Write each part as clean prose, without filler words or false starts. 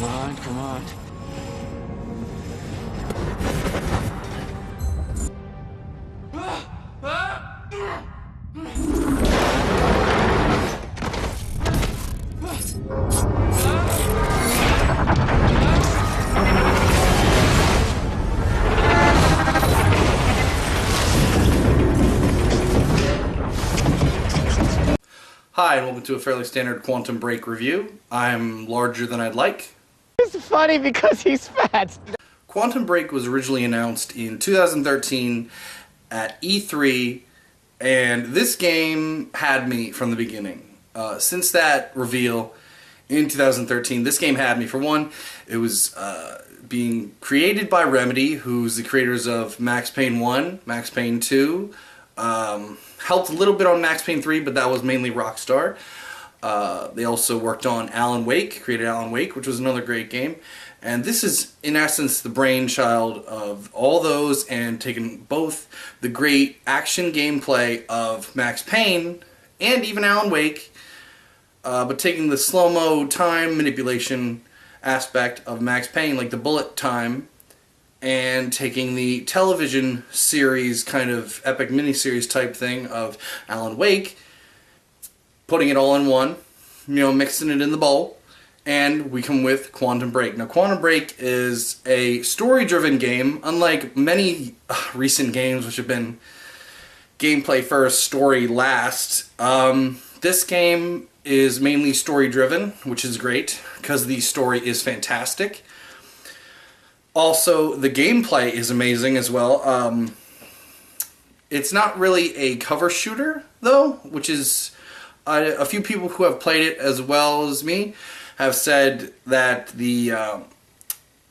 Come on, come on. Hi, and welcome to a fairly standard Quantum Break review. I'm larger than I'd like. It's funny because he's fat. Quantum Break was originally announced in 2013 at E3, and this game had me from the beginning. Since that reveal in 2013, this game had me. For one, it was being created by Remedy, who's the creators of Max Payne 1, Max Payne 2, helped a little bit on Max Payne 3, but that was mainly Rockstar. They also worked on Alan Wake, created Alan Wake, which was another great game. And this is, in essence, the brainchild of all those, and taking both the great action gameplay of Max Payne and even Alan Wake, but taking the slow-mo time manipulation aspect of Max Payne, like the bullet time, and taking the television series, kind of epic miniseries type thing of Alan Wake, putting it all in one, mixing it in the bowl, and we come with Quantum Break. Now, Quantum Break is a story-driven game, unlike many recent games which have been gameplay first, story last. This game is mainly story-driven, which is great, because the story is fantastic. Also, the gameplay is amazing as well. It's not really a cover shooter, though, which is a few people who have played it as well as me have said that they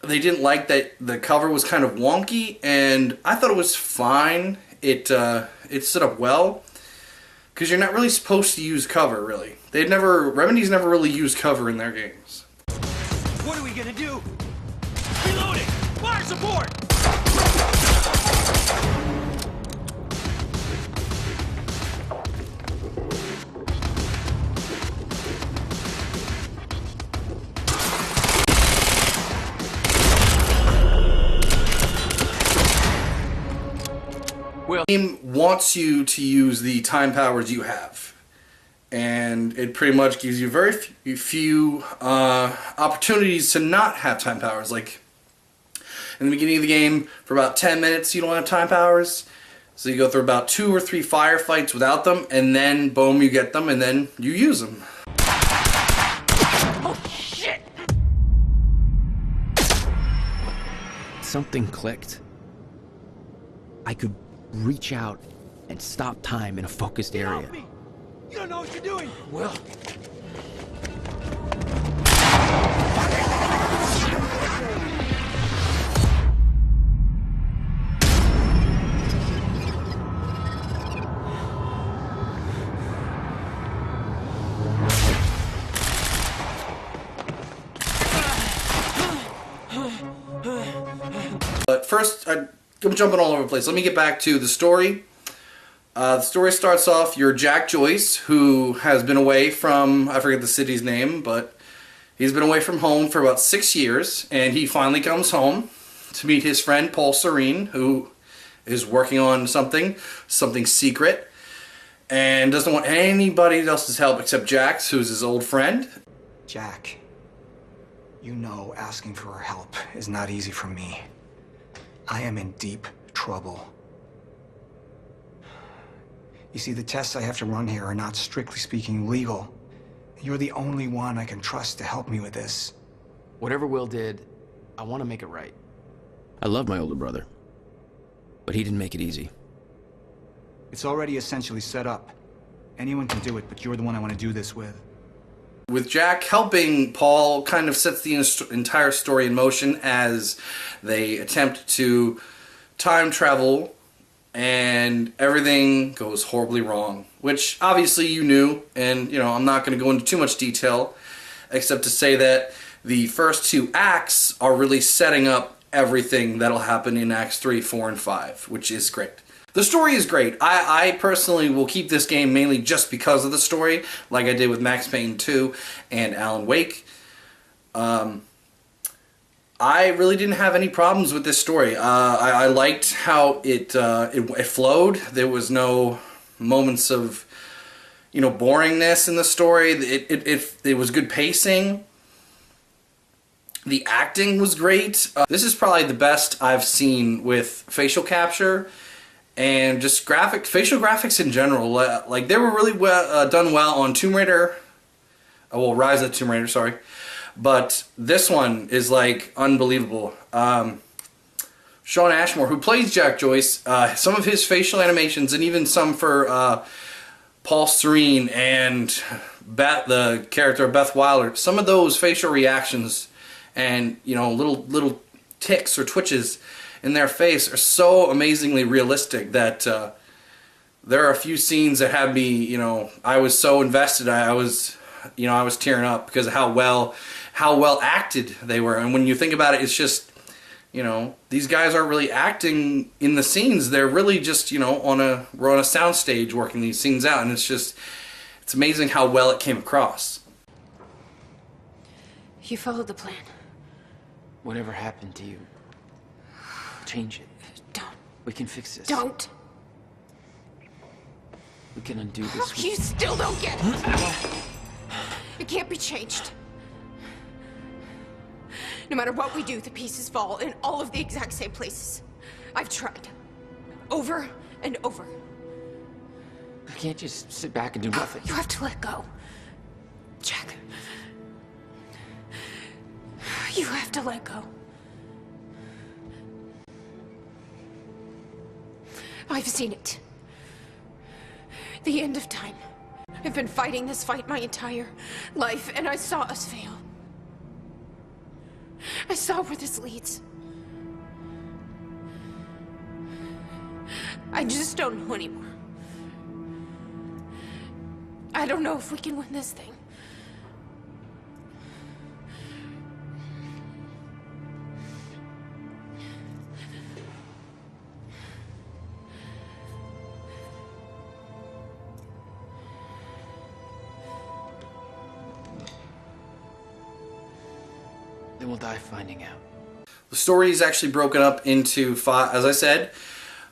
didn't like that the cover was kind of wonky, and I thought it was fine. It stood up well, because you're not really supposed to use cover, really. Remedy's never really used cover in their games. What are we gonna do? Reloading! Fire support! The game wants you to use the time powers you have, and it pretty much gives you very few opportunities to not have time powers. Like in the beginning of the game, for about 10 minutes you don't have time powers, so you go through about 2 or 3 firefights without them, and then boom, you get them, and then you use them. Oh, shit! Something clicked. I could reach out and stop time in a focused area. Help me! You don't know what you're doing! Well, But first, I'm jumping all over the place. Let me get back to the story. The story starts off, you're Jack Joyce, who has been away from, I forget the city's name, but he's been away from home for about 6 years, and he finally comes home to meet his friend Paul Serene, who is working on something secret, and doesn't want anybody else's help except Jack's, who's his old friend. Jack, you know asking for help is not easy for me. I am in deep trouble. You see, the tests I have to run here are not, strictly speaking, legal. You're the only one I can trust to help me with this. Whatever Will did, I want to make it right. I love my older brother, but he didn't make it easy. It's already essentially set up. Anyone can do it, but you're the one I want to do this with. With Jack helping, Paul kind of sets the entire story in motion as they attempt to time travel, and everything goes horribly wrong, which obviously you knew, and I'm not going to go into too much detail except to say that the first 2 acts are really setting up everything that'll happen in acts 3, 4, and 5, which is great. The story is great. I personally will keep this game mainly just because of the story, like I did with Max Payne 2 and Alan Wake. I really didn't have any problems with this story. I liked how it flowed. There was no moments of, you know, boringness in the story. It was good pacing. The acting was great. This is probably the best I've seen with facial capture and just facial graphics in general. Like, they were really done well on Tomb Raider. Well, Rise of the Tomb Raider, sorry. But this one is, like, unbelievable. Sean Ashmore, who plays Jack Joyce, some of his facial animations, and even some for Paul Serene and Beth, the character of Beth Wilder, some of those facial reactions and, you know, little ticks or twitches in their face are so amazingly realistic that there are a few scenes that had me, you know, I was so invested. I was tearing up because of how well acted they were. And when you think about it, it's just, you know, these guys aren't really acting in the scenes. They're really just, you know, we're on a soundstage working these scenes out, and it's amazing how well it came across. You followed the plan. Whatever happened to you, change it. Don't. We can fix this. Don't. We can undo this. You still don't get it. It can't be changed. No matter what we do, the pieces fall in all of the exact same places. I've tried. Over and over. I can't just sit back and do nothing. You have to let go. Jack. You have to let go. I've seen it. The end of time. I've been fighting this fight my entire life, and I saw us fail. I saw where this leads. I just don't know anymore. I don't know if we can win this thing. Then we'll die finding out. The story is actually broken up into five, as I said,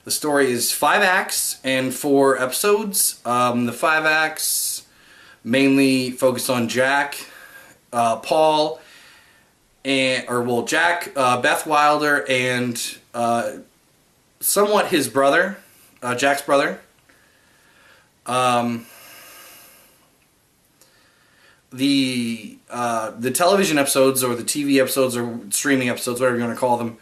the story is 5 acts and 4 episodes. The 5 acts mainly focused on Jack, Paul, Jack, Beth Wilder, and somewhat his brother, Jack's brother. The television episodes, or the TV episodes, or streaming episodes, whatever you want to call them,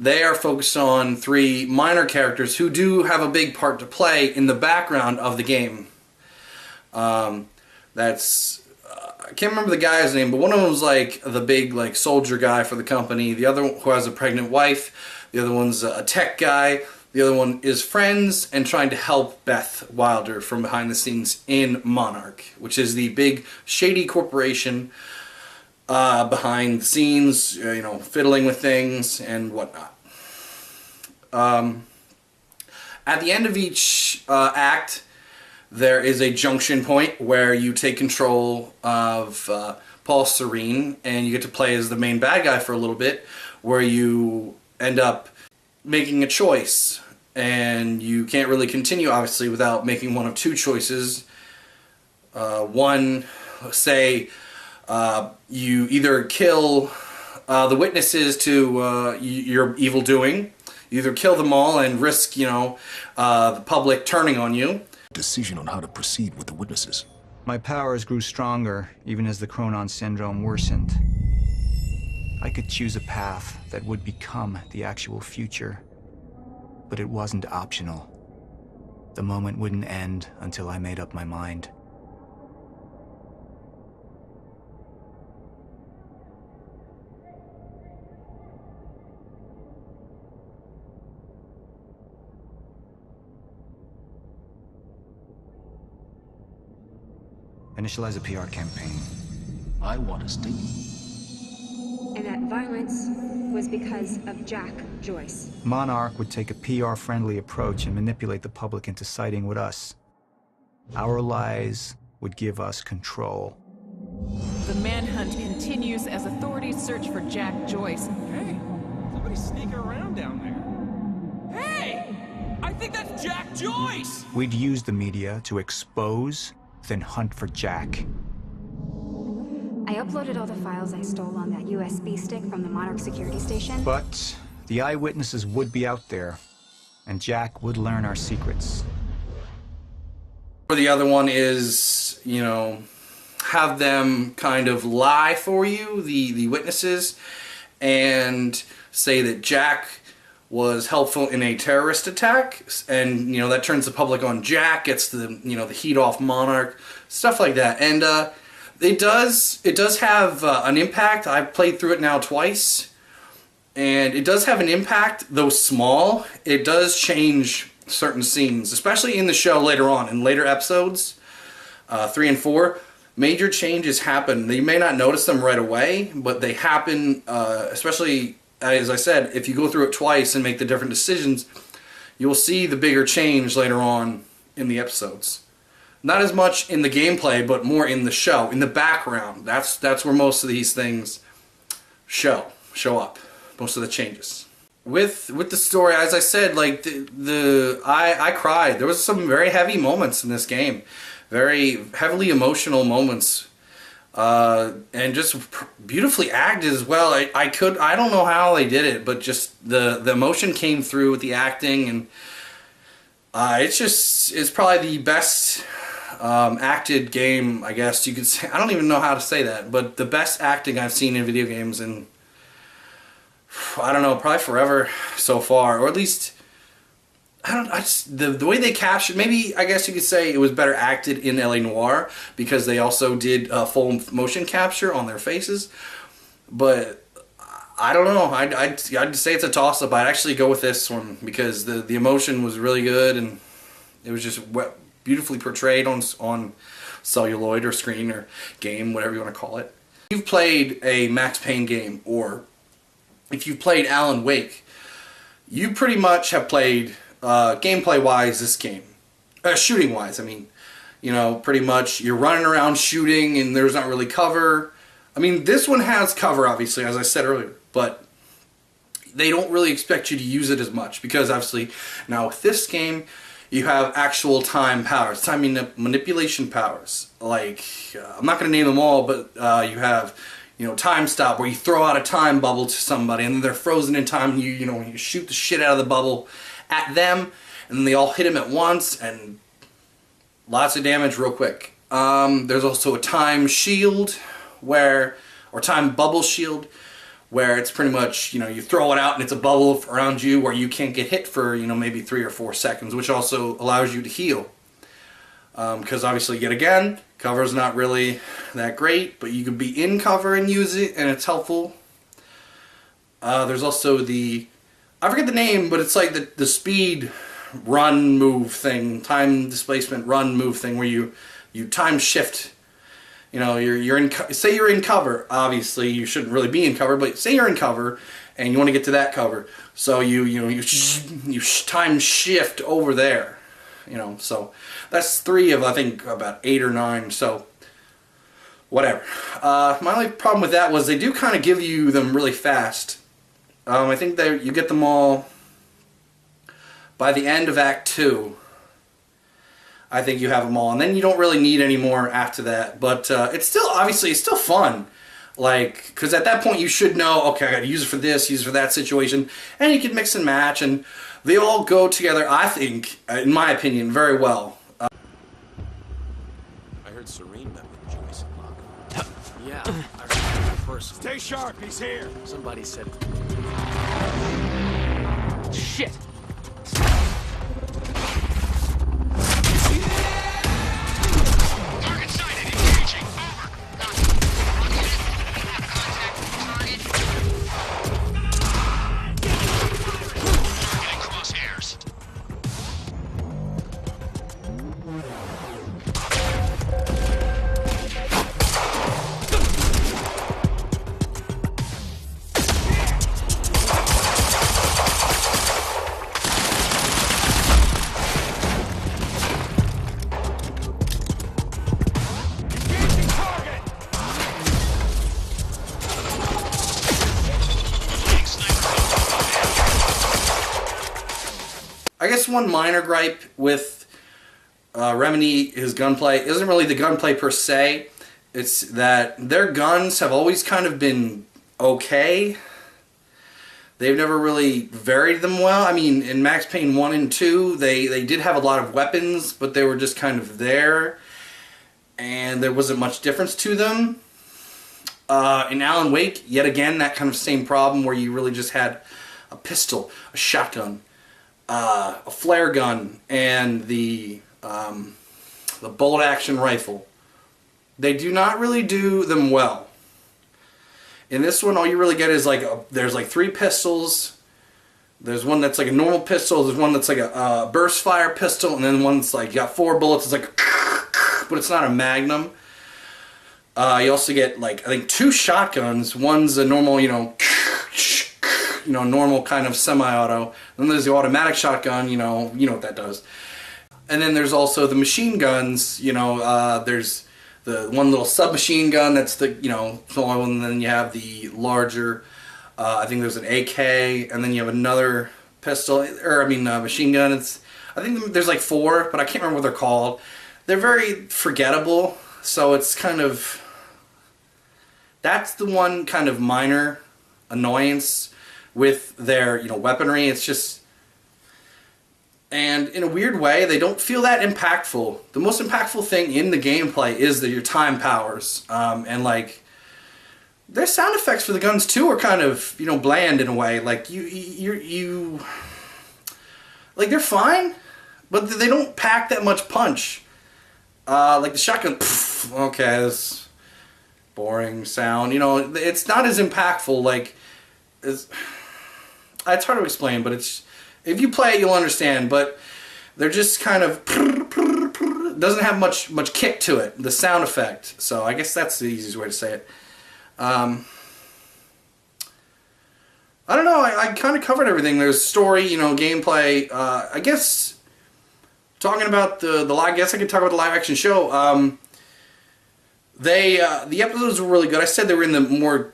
they are focused on 3 minor characters who do have a big part to play in the background of the game. I can't remember the guy's name, but one of them was like the big soldier guy for the company. The other one who has a pregnant wife. The other one's a tech guy. The other one is friends and trying to help Beth Wilder from behind the scenes in Monarch, which is the big shady corporation behind the scenes, you know, fiddling with things and whatnot. At the end of each act, there is a junction point where you take control of Paul Serene, and you get to play as the main bad guy for a little bit, where you end up making a choice. And you can't really continue, obviously, without making one of 2 choices. One, say, you either kill the witnesses to your evil doing. You either kill them all and risk, you know, the public turning on you. Decision on how to proceed with the witnesses. My powers grew stronger, even as the Chronon syndrome worsened. I could choose a path that would become the actual future. But it wasn't optional. The moment wouldn't end until I made up my mind. Initialize a PR campaign. I want a statement. And that violence was because of Jack Joyce. Monarch would take a PR-friendly approach and manipulate the public into siding with us. Our lies would give us control. The manhunt hunt continues as authorities search for Jack Joyce. Hey, somebody's sneaking around down there. Hey! I think that's Jack Joyce! We'd use the media to expose, then hunt for Jack. I uploaded all the files I stole on that USB stick from the Monarch security station. But the eyewitnesses would be out there, and Jack would learn our secrets. Or the other one is, you know, have them kind of lie for you, the witnesses, and say that Jack was helpful in a terrorist attack, and you know that turns the public on Jack, gets the the heat off Monarch, stuff like that. And it does have an impact. I've played through it now twice, and it does have an impact, though small. It does change certain scenes, especially in the show later on, in later episodes, 3 and 4. Major changes happen. You may not notice them right away, but they happen, especially, as I said, if you go through it twice and make the different decisions, you'll see the bigger change later on in the episodes. Not as much in the gameplay, but more in the show, in the background. That's where most of these things show up. Most of the changes. With the story, as I said, like I cried. There was some very heavy moments in this game, very heavily emotional moments, and just beautifully acted as well. I don't know how they did it, but just the emotion came through with the acting, and it's probably the best acted game, I guess you could say. I don't even know how to say that, but the best acting I've seen in video games in, I don't know, probably forever so far, or at least the way they captured, maybe I guess you could say it was better acted in LA Noire because they also did full motion capture on their faces. But I don't know, I'd say it's a toss-up. I'd actually go with this one because the emotion was really good, and it was just beautifully portrayed on celluloid or screen or game, whatever you want to call it. If you've played a Max Payne game, or if you've played Alan Wake, you pretty much have played, gameplay-wise, this game. Shooting-wise, I mean. You know, pretty much you're running around shooting and there's not really cover. I mean, this one has cover, obviously, as I said earlier, but they don't really expect you to use it as much because, obviously, now with this game, you have actual time powers, time manipulation powers. Like, I'm not going to name them all, but you have, time stop, where you throw out a time bubble to somebody and then they're frozen in time, and you shoot the shit out of the bubble at them, and then they all hit him at once, and lots of damage real quick. There's also a time shield, or time bubble shield, where it's pretty much, you throw it out and it's a bubble around you where you can't get hit for, maybe 3 or 4 seconds, which also allows you to heal. Because obviously, yet again, cover's not really that great, but you could be in cover and use it, and it's helpful. There's also I forget the name, but it's like the speed run move thing, time displacement run move thing, where you time shift. Say you're in cover. Obviously, you shouldn't really be in cover, but say you're in cover and you want to get to that cover, so you time shift over there. So that's 3 of, I think, about 8 or 9. So whatever. My only problem with that was they do kind of give you them really fast. I think that you get them all by the end of Act 2. I think you have them all, and then you don't really need any more after that. But it's still fun, because at that point you should know, okay, I got to use it for this, use it for that situation, and you can mix and match, and they all go together, I think, in my opinion, very well. I heard Serene met with Joyce and Lock. Yeah, I remember in person. Stay sharp, he's here. Somebody said... Shit! Target sighted, engaging. Over. Contact target. Targeting crosshairs. I guess one minor gripe with Remedy, his gunplay, isn't really the gunplay per se. It's that their guns have always kind of been okay. They've never really varied them well. I mean, in Max Payne 1 and 2, they did have a lot of weapons, but they were just kind of there, and there wasn't much difference to them. In Alan Wake, yet again, that kind of same problem where you really just had a pistol, a shotgun, a flare gun, and the bolt-action rifle. They do not really do them well. In this one, all you really get is there's like 3 pistols. There's one that's like a normal pistol. There's one that's like a burst fire pistol, and then one that's like you got 4 bullets. It's like, but it's not a Magnum. You also get like I think 2 shotguns. One's a normal, normal kind of semi-auto. Then there's the automatic shotgun. You know what that does. And then there's also the machine guns. There's the one little submachine gun that's the smaller one, and then you have the larger. I think there's an AK, and then you have another pistol, machine gun. I think there's like 4, but I can't remember what they're called. They're very forgettable, so it's kind of that's the one kind of minor annoyance with their weaponry. It's just. And in a weird way, they don't feel that impactful. The most impactful thing in the gameplay is your time powers. And like, their sound effects for the guns too are kind of, bland in a way. Like like they're fine, but they don't pack that much punch. Like the shotgun, okay, this boring sound. It's not as impactful. Like, it's hard to explain, but if you play it, you'll understand, but they're just kind of doesn't have much kick to it, the sound effect. So I guess that's the easiest way to say it. I don't know. I kind of covered everything. There's story, gameplay. I guess talking about I guess I could talk about the live action show. The episodes were really good. I said they were in the more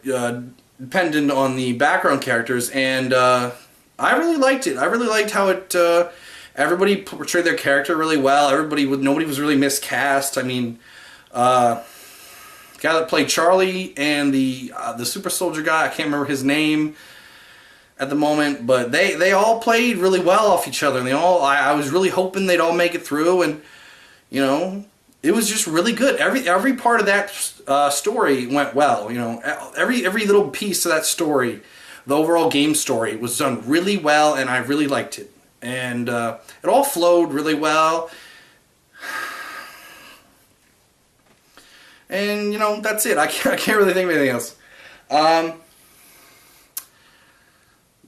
dependent on the background characters, and I really liked it. I really liked how it. Everybody portrayed their character really well. Nobody was really miscast. I mean, the guy that played Charlie and the super soldier guy, I can't remember his name at the moment, but they all played really well off each other. And I was really hoping they'd all make it through, and it was just really good. Every part of that story went well. Every little piece of that story. The overall game story was done really well, and I really liked it. And it all flowed really well. And, that's it. I can't really think of anything else.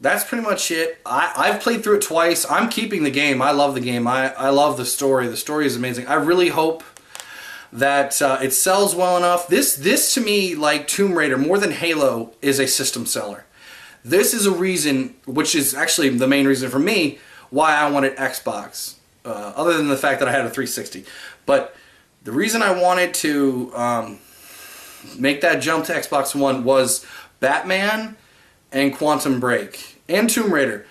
That's pretty much it. I've played through it twice. I'm keeping the game. I love the game. I love the story. The story is amazing. I really hope that it sells well enough. This to me, like Tomb Raider, more than Halo, is a system seller. This is a reason, which is actually the main reason for me, why I wanted Xbox. Other than the fact that I had a 360. But the reason I wanted to make that jump to Xbox One was Batman and Quantum Break. And Tomb Raider.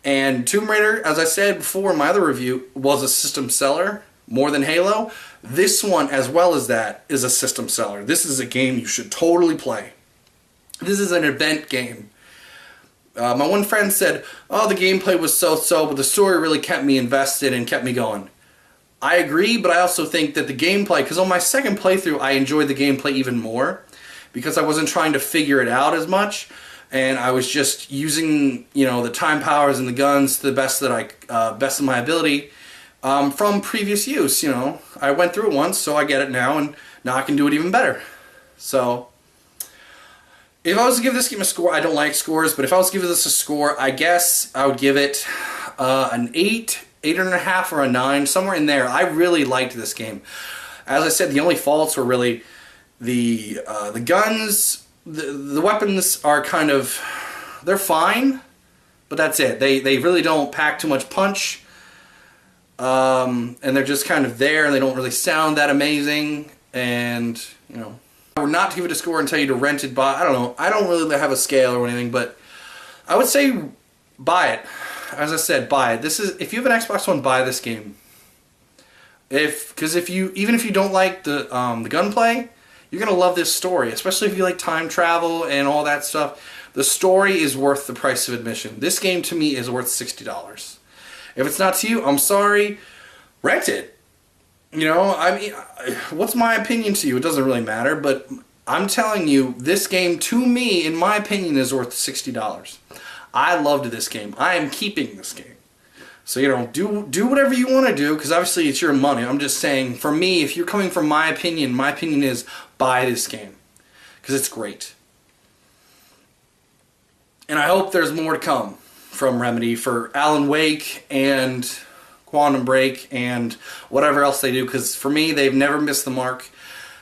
And Tomb Raider, as I said before in my other review, was a system seller more than Halo. This one, as well as that, is a system seller. This is a game you should totally play. This is an event game. My one friend said, oh, the gameplay was so-so, but the story really kept me invested and kept me going. I agree, but I also think that the gameplay, because on my second playthrough, I enjoyed the gameplay even more, because I wasn't trying to figure it out as much, and I was just using, the time powers and the guns to the best of my ability from previous use. I went through it once, so I get it now, and now I can do it even better. So, if I was to give this game a score, I don't like scores, but if I was to give this a score, I guess I would give it an 8, 8.5, or a 9, somewhere in there. I really liked this game. As I said, the only faults were really the guns. The weapons are kind of, they're fine, but that's it. They really don't pack too much punch, and they're just kind of there, and they don't really sound that amazing, and, I would not give it a score and tell you to rent it, buy. I don't know. I don't really have a scale or anything, but I would say buy it. as I said, buy it. This is, if you have an Xbox One, buy this game. Because even if you don't like the gunplay, you're gonna love this story, especially if you like time travel and all that stuff. The story is worth the price of admission. This game to me is worth $60. If it's not to you, I'm sorry. Rent it. You know, I mean, what's my opinion to you? It doesn't really matter, but I'm telling you, this game to me, in my opinion, is worth $60. I loved this game. I am keeping this game. So, you know, do whatever you want to do, because obviously it's your money. I'm just saying, for me, if you're coming from my opinion is buy this game, because it's great. And I hope there's more to come from Remedy for Alan Wake and Quantum Break and whatever else they do, because for me, they've never missed the mark.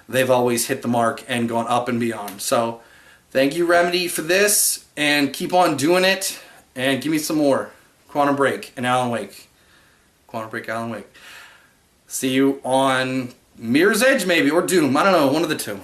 They've always hit the mark and gone up and beyond. So, thank you, Remedy, for this, and keep on doing it, and give me some more Quantum Break and Alan Wake. Quantum Break, Alan Wake. See you on Mirror's Edge, maybe, or Doom. I don't know, one of the two.